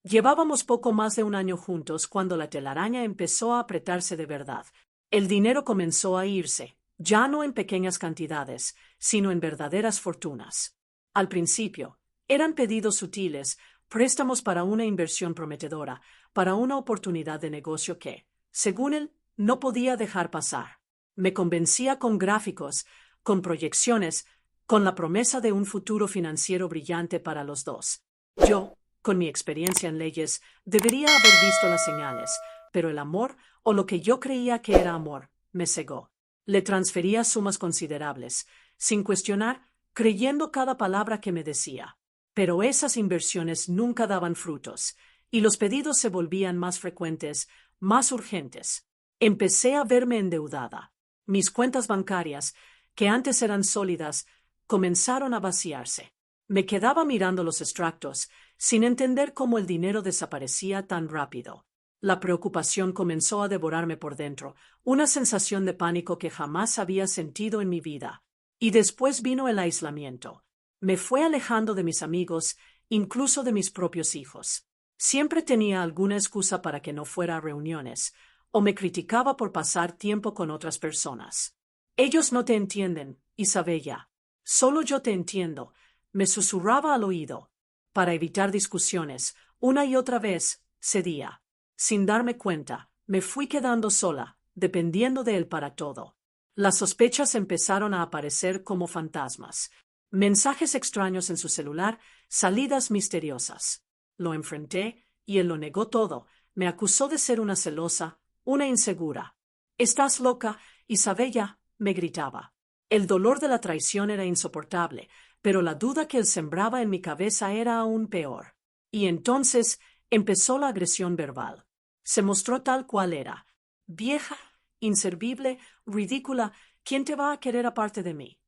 Llevábamos poco más de un año juntos cuando la telaraña empezó a apretarse de verdad. El dinero comenzó a irse, ya no en pequeñas cantidades, sino en verdaderas fortunas. Al principio, eran pedidos sutiles, préstamos para una inversión prometedora, para una oportunidad de negocio que, según él, no podía dejar pasar. Me convencía con gráficos, con proyecciones, con la promesa de un futuro financiero brillante para los dos. Yo, con mi experiencia en leyes, debería haber visto las señales, pero el amor, o lo que yo creía que era amor, me cegó. Le transfería sumas considerables, sin cuestionar, creyendo cada palabra que me decía. Pero esas inversiones nunca daban frutos, y los pedidos se volvían más frecuentes, más urgentes. Empecé a verme endeudada. Mis cuentas bancarias, que antes eran sólidas, comenzaron a vaciarse. Me quedaba mirando los extractos, sin entender cómo el dinero desaparecía tan rápido. La preocupación comenzó a devorarme por dentro, una sensación de pánico que jamás había sentido en mi vida. Y después vino el aislamiento. Me fue alejando de mis amigos, incluso de mis propios hijos. Siempre tenía alguna excusa para que no fuera a reuniones, o me criticaba por pasar tiempo con otras personas. Ellos no te entienden, Isabella. Solo yo te entiendo, me susurraba al oído. Para evitar discusiones, una y otra vez, cedía. Sin darme cuenta, me fui quedando sola, dependiendo de él para todo. Las sospechas empezaron a aparecer como fantasmas. Mensajes extraños en su celular, salidas misteriosas. Lo enfrenté, y él lo negó todo. Me acusó de ser una celosa, una insegura. «Estás loca, Isabella», me gritaba. El dolor de la traición era insoportable, pero la duda que él sembraba en mi cabeza era aún peor. Y entonces empezó la agresión verbal. Se mostró tal cual era. «Vieja, inservible, ridícula, ¿quién te va a querer aparte de mí?».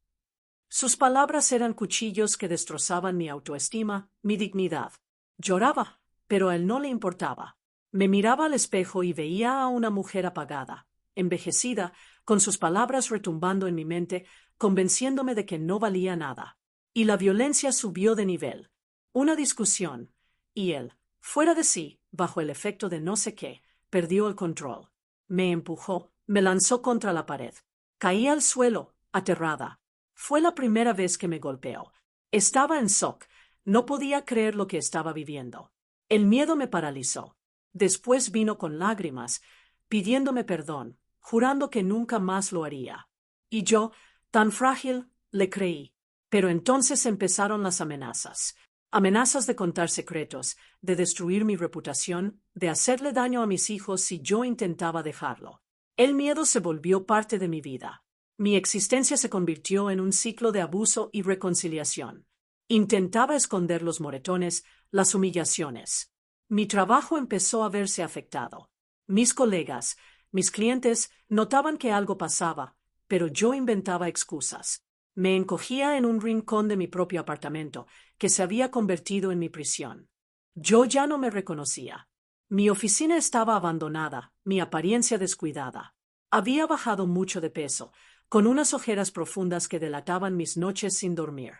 Sus palabras eran cuchillos que destrozaban mi autoestima, mi dignidad. Lloraba, pero a él no le importaba. Me miraba al espejo y veía a una mujer apagada, envejecida, con sus palabras retumbando en mi mente, convenciéndome de que no valía nada. Y la violencia subió de nivel. Una discusión, y él, fuera de sí, bajo el efecto de no sé qué, perdió el control. Me empujó, me lanzó contra la pared. Caí al suelo, aterrada. Fue la primera vez que me golpeó. Estaba en shock. No podía creer lo que estaba viviendo. El miedo me paralizó. Después vino con lágrimas, pidiéndome perdón, jurando que nunca más lo haría. Y yo, tan frágil, le creí. Pero entonces empezaron las amenazas. Amenazas de contar secretos, de destruir mi reputación, de hacerle daño a mis hijos si yo intentaba dejarlo. El miedo se volvió parte de mi vida. Mi existencia se convirtió en un ciclo de abuso y reconciliación. Intentaba esconder los moretones, las humillaciones. Mi trabajo empezó a verse afectado. Mis colegas, mis clientes notaban que algo pasaba, pero yo inventaba excusas. Me encogía en un rincón de mi propio apartamento, que se había convertido en mi prisión. Yo ya no me reconocía. Mi oficina estaba abandonada, mi apariencia descuidada. Había bajado mucho de peso, con unas ojeras profundas que delataban mis noches sin dormir.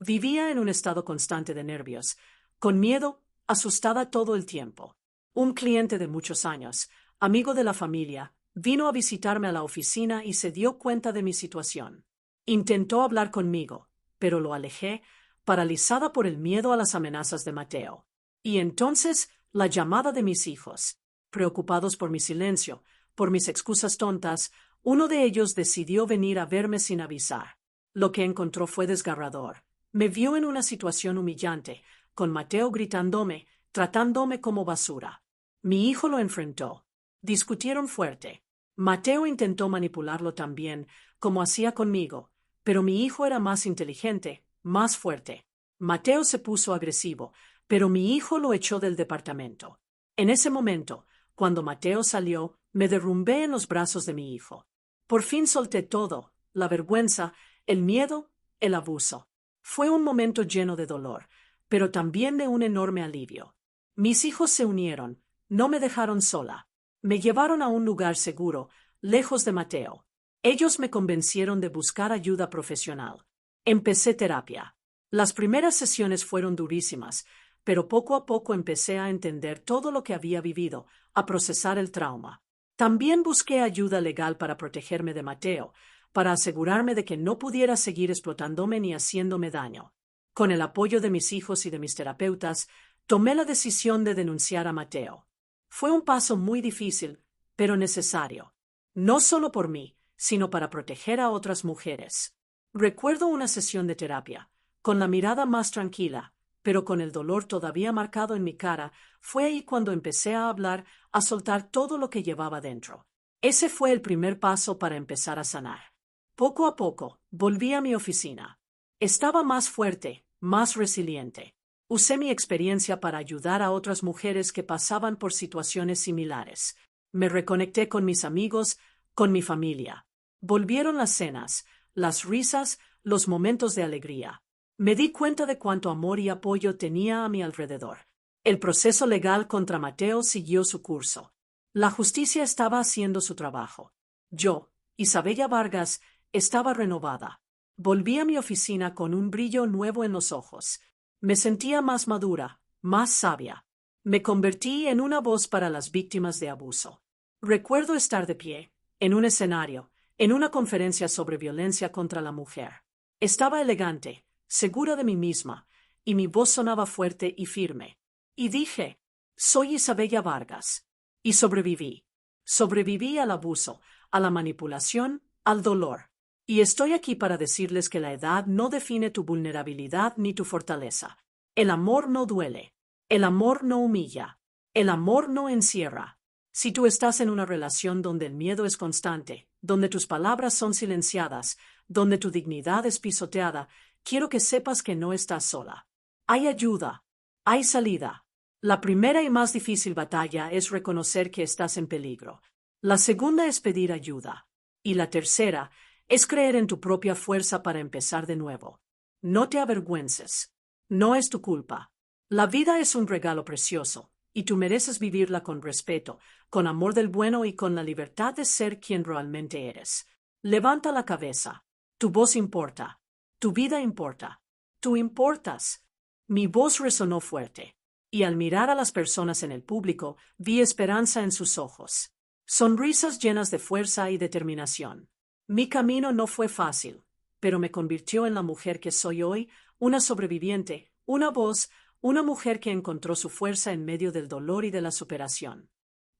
Vivía en un estado constante de nervios, con miedo, asustada todo el tiempo. Un cliente de muchos años, amigo de la familia, vino a visitarme a la oficina y se dio cuenta de mi situación. Intentó hablar conmigo, pero lo alejé, paralizada por el miedo a las amenazas de Mateo. Y entonces la llamada de mis hijos. Preocupados por mi silencio, por mis excusas tontas, uno de ellos decidió venir a verme sin avisar. Lo que encontró fue desgarrador. Me vio en una situación humillante, con Mateo gritándome, tratándome como basura. Mi hijo lo enfrentó. Discutieron fuerte. Mateo intentó manipularlo también, como hacía conmigo, pero mi hijo era más inteligente, más fuerte. Mateo se puso agresivo, pero mi hijo lo echó del departamento. En ese momento, cuando Mateo salió, me derrumbé en los brazos de mi hijo. Por fin solté todo, la vergüenza, el miedo, el abuso. Fue un momento lleno de dolor, pero también de un enorme alivio. Mis hijos se unieron, no me dejaron sola. Me llevaron a un lugar seguro, lejos de Mateo. Ellos me convencieron de buscar ayuda profesional. Empecé terapia. Las primeras sesiones fueron durísimas, pero poco a poco empecé a entender todo lo que había vivido, a procesar el trauma. También busqué ayuda legal para protegerme de Mateo, para asegurarme de que no pudiera seguir explotándome ni haciéndome daño. Con el apoyo de mis hijos y de mis terapeutas, tomé la decisión de denunciar a Mateo. Fue un paso muy difícil, pero necesario. No solo por mí, sino para proteger a otras mujeres. Recuerdo una sesión de terapia, con la mirada más tranquila, pero con el dolor todavía marcado en mi cara. Fue ahí cuando empecé a hablar, a soltar todo lo que llevaba dentro. Ese fue el primer paso para empezar a sanar. Poco a poco, volví a mi oficina. Estaba más fuerte, más resiliente. Usé mi experiencia para ayudar a otras mujeres que pasaban por situaciones similares. Me reconecté con mis amigos, con mi familia. Volvieron las cenas, las risas, los momentos de alegría. Me di cuenta de cuánto amor y apoyo tenía a mi alrededor. El proceso legal contra Mateo siguió su curso. La justicia estaba haciendo su trabajo. Yo, Isabella Vargas, estaba renovada. Volví a mi oficina con un brillo nuevo en los ojos. Me sentía más madura, más sabia. Me convertí en una voz para las víctimas de abuso. Recuerdo estar de pie, en un escenario, en una conferencia sobre violencia contra la mujer. Estaba elegante, segura de mí misma, y mi voz sonaba fuerte y firme. Y dije, soy Isabella Vargas. Y sobreviví. Sobreviví al abuso, a la manipulación, al dolor. Y estoy aquí para decirles que la edad no define tu vulnerabilidad ni tu fortaleza. El amor no duele. El amor no humilla. El amor no encierra. Si tú estás en una relación donde el miedo es constante, donde tus palabras son silenciadas, donde tu dignidad es pisoteada, quiero que sepas que no estás sola. Hay ayuda. Hay salida. La primera y más difícil batalla es reconocer que estás en peligro. La segunda es pedir ayuda. Y la tercera es creer en tu propia fuerza para empezar de nuevo. No te avergüences. No es tu culpa. La vida es un regalo precioso, y tú mereces vivirla con respeto, con amor del bueno y con la libertad de ser quien realmente eres. Levanta la cabeza. Tu voz importa. Tu vida importa. Tú importas. Mi voz resonó fuerte, y al mirar a las personas en el público, vi esperanza en sus ojos. Sonrisas llenas de fuerza y determinación. Mi camino no fue fácil, pero me convirtió en la mujer que soy hoy, una sobreviviente, una voz, una mujer que encontró su fuerza en medio del dolor y de la superación.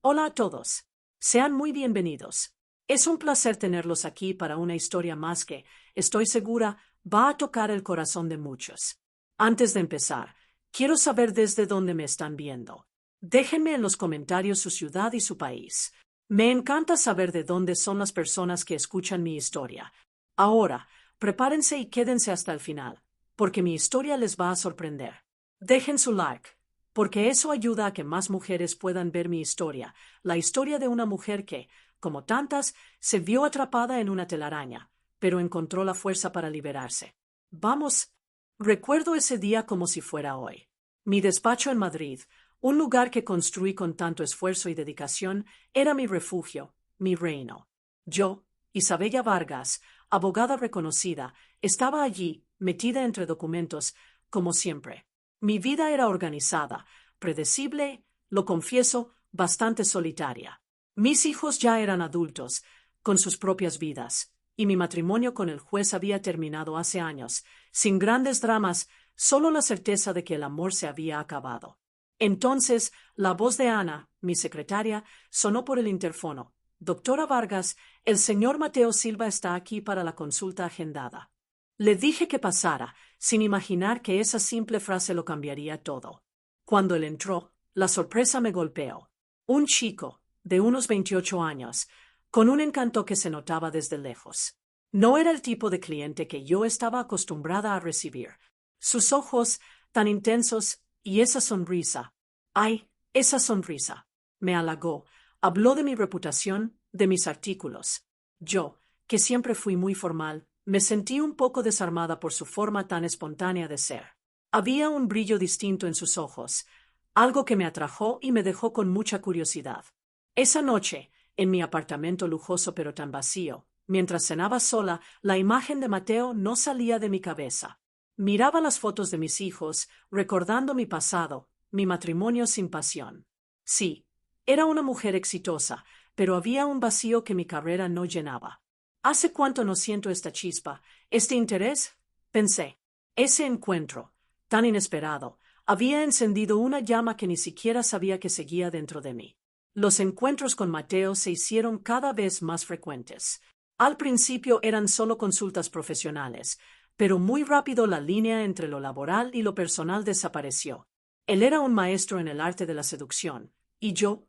Hola a todos. Sean muy bienvenidos. Es un placer tenerlos aquí para una historia más que, estoy segura, va a tocar el corazón de muchos. Antes de empezar, quiero saber desde dónde me están viendo. Déjenme en los comentarios su ciudad y su país. Me encanta saber de dónde son las personas que escuchan mi historia. Ahora, prepárense y quédense hasta el final, porque mi historia les va a sorprender. Dejen su like, porque eso ayuda a que más mujeres puedan ver mi historia, la historia de una mujer que, como tantas, se vio atrapada en una telaraña, pero encontró la fuerza para liberarse. Vamos. Recuerdo ese día como si fuera hoy. Mi despacho en Madrid, un lugar que construí con tanto esfuerzo y dedicación, era mi refugio, mi reino. Yo, Isabella Vargas, abogada reconocida, estaba allí, metida entre documentos, como siempre. Mi vida era organizada, predecible, lo confieso, bastante solitaria. Mis hijos ya eran adultos, con sus propias vidas, y mi matrimonio con el juez había terminado hace años, sin grandes dramas, solo la certeza de que el amor se había acabado. Entonces, la voz de Ana, mi secretaria, sonó por el interfono. Doctora Vargas, el señor Mateo Silva está aquí para la consulta agendada. Le dije que pasara, sin imaginar que esa simple frase lo cambiaría todo. Cuando él entró, la sorpresa me golpeó. Un chico, de unos 28 años, con un encanto que se notaba desde lejos. No era el tipo de cliente que yo estaba acostumbrada a recibir. Sus ojos, tan intensos, y esa sonrisa. ¡Ay, esa sonrisa! Me halagó. Habló de mi reputación, de mis artículos. Yo, que siempre fui muy formal, me sentí un poco desarmada por su forma tan espontánea de ser. Había un brillo distinto en sus ojos, algo que me atrajo y me dejó con mucha curiosidad. Esa noche, en mi apartamento lujoso pero tan vacío, mientras cenaba sola, la imagen de Mateo no salía de mi cabeza. Miraba las fotos de mis hijos, recordando mi pasado, mi matrimonio sin pasión. Sí, era una mujer exitosa, pero había un vacío que mi carrera no llenaba. ¿Hace cuánto no siento esta chispa, este interés? Pensé. Ese encuentro, tan inesperado, había encendido una llama que ni siquiera sabía que seguía dentro de mí. Los encuentros con Mateo se hicieron cada vez más frecuentes. Al principio eran solo consultas profesionales, pero muy rápido la línea entre lo laboral y lo personal desapareció. Él era un maestro en el arte de la seducción, y yo,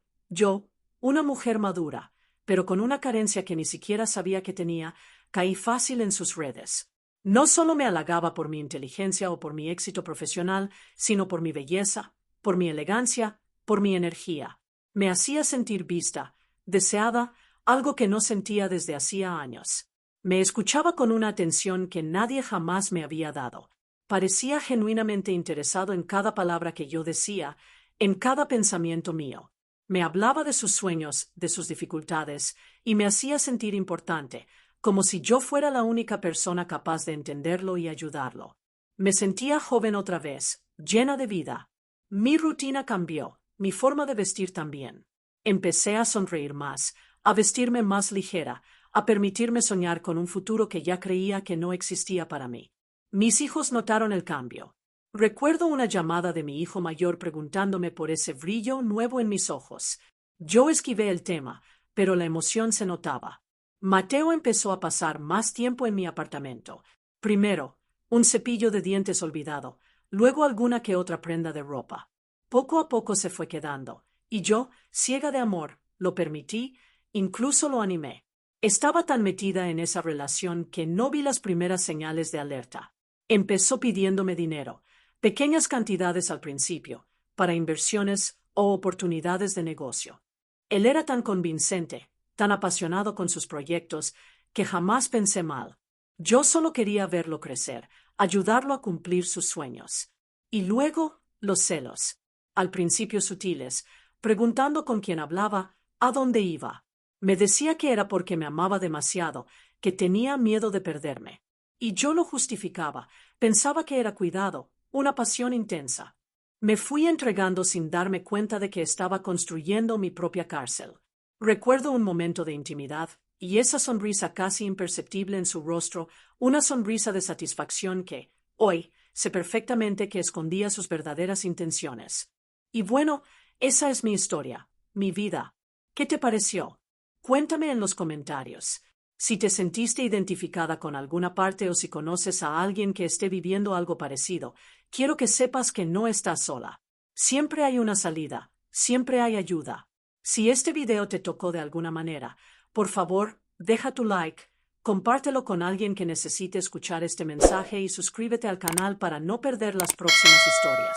una mujer madura, pero con una carencia que ni siquiera sabía que tenía, caí fácil en sus redes. No solo me halagaba por mi inteligencia o por mi éxito profesional, sino por mi belleza, por mi elegancia, por mi energía. Me hacía sentir vista, deseada, algo que no sentía desde hacía años. Me escuchaba con una atención que nadie jamás me había dado. Parecía genuinamente interesado en cada palabra que yo decía, en cada pensamiento mío. Me hablaba de sus sueños, de sus dificultades, y me hacía sentir importante, como si yo fuera la única persona capaz de entenderlo y ayudarlo. Me sentía joven otra vez, llena de vida. Mi rutina cambió, mi forma de vestir también. Empecé a sonreír más, a vestirme más ligera, a permitirme soñar con un futuro que ya creía que no existía para mí. Mis hijos notaron el cambio. Recuerdo una llamada de mi hijo mayor preguntándome por ese brillo nuevo en mis ojos. Yo esquivé el tema, pero la emoción se notaba. Mateo empezó a pasar más tiempo en mi apartamento. Primero, un cepillo de dientes olvidado, luego alguna que otra prenda de ropa. Poco a poco se fue quedando, y yo, ciega de amor, lo permití, incluso lo animé. Estaba tan metida en esa relación que no vi las primeras señales de alerta. Empezó pidiéndome dinero, pequeñas cantidades al principio, para inversiones o oportunidades de negocio. Él era tan convincente, tan apasionado con sus proyectos, que jamás pensé mal. Yo solo quería verlo crecer, ayudarlo a cumplir sus sueños. Y luego, los celos. Al principio sutiles, preguntando con quién hablaba, a dónde iba. Me decía que era porque me amaba demasiado, que tenía miedo de perderme. Y yo lo justificaba, pensaba que era cuidado, una pasión intensa. Me fui entregando sin darme cuenta de que estaba construyendo mi propia cárcel. Recuerdo un momento de intimidad, y esa sonrisa casi imperceptible en su rostro, una sonrisa de satisfacción que, hoy, sé perfectamente que escondía sus verdaderas intenciones. Y bueno, esa es mi historia, mi vida. ¿Qué te pareció? Cuéntame en los comentarios. Si te sentiste identificada con alguna parte o si conoces a alguien que esté viviendo algo parecido, quiero que sepas que no estás sola. Siempre hay una salida, siempre hay ayuda. Si este video te tocó de alguna manera, por favor, deja tu like, compártelo con alguien que necesite escuchar este mensaje y suscríbete al canal para no perder las próximas historias.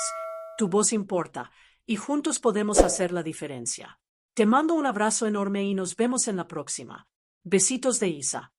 Tu voz importa, y juntos podemos hacer la diferencia. Te mando un abrazo enorme y nos vemos en la próxima. Besitos de Isa.